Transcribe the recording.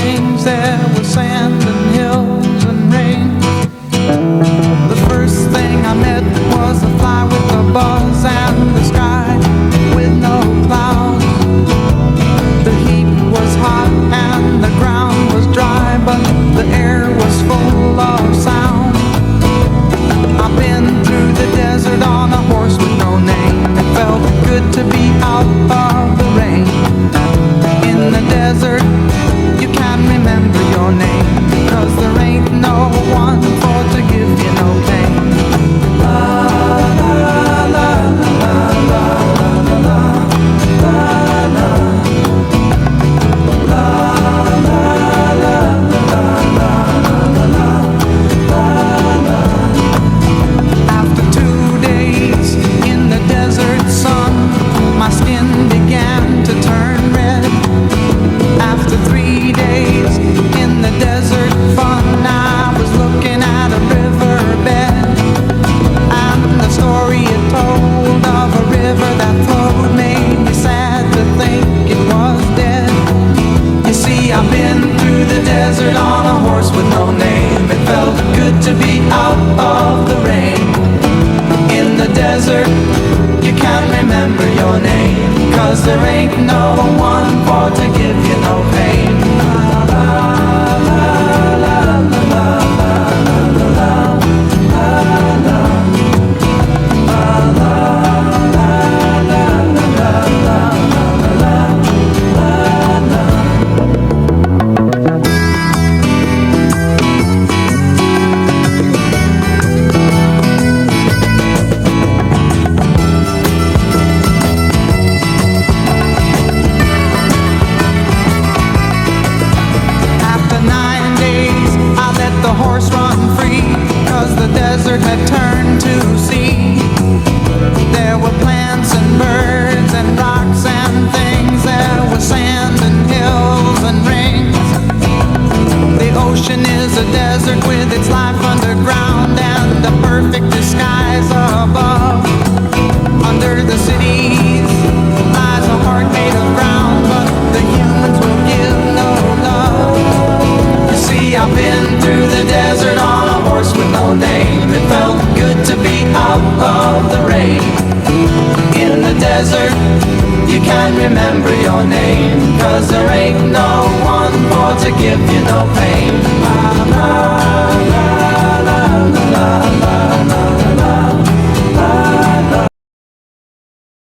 range there was sand and hills and rain. The first thing I met was a fly with a buzz and the sky with no clouds. The heat was hot and the ground was dry, but the air was full of sound. I've been through the desert on a horse with no name. It felt good to be out of the rain. In the desert, you can't remember your name, 'cause there ain't no one for to give you no pain. La la la la la la la la la la la la la. After 2 days in the desert sun, my skin began to turn red. After 3 days in the desert fun, I was looking at a riverbed, and the story it told of a river that flowed made me sad to think it was dead. You see, I've been through the desert on a horse with no name. It felt good to be out of the rain. In the desert, you can't remember your name, 'cause there ain't no one for to give you no pain. La la la la la la la la la had turned to sea. There were plants and birds and rocks and things. There was sand and hills and rings. The ocean is a desert with its life underground and a perfect disguise above. Under the cities lies a heart made of ground, but the humans will give no love. You see, I've been through the desert on a horse with no name. It felt good to be out of the rain. In the desert, you can't remember your name, 'cause there ain't no one for to give you no pain.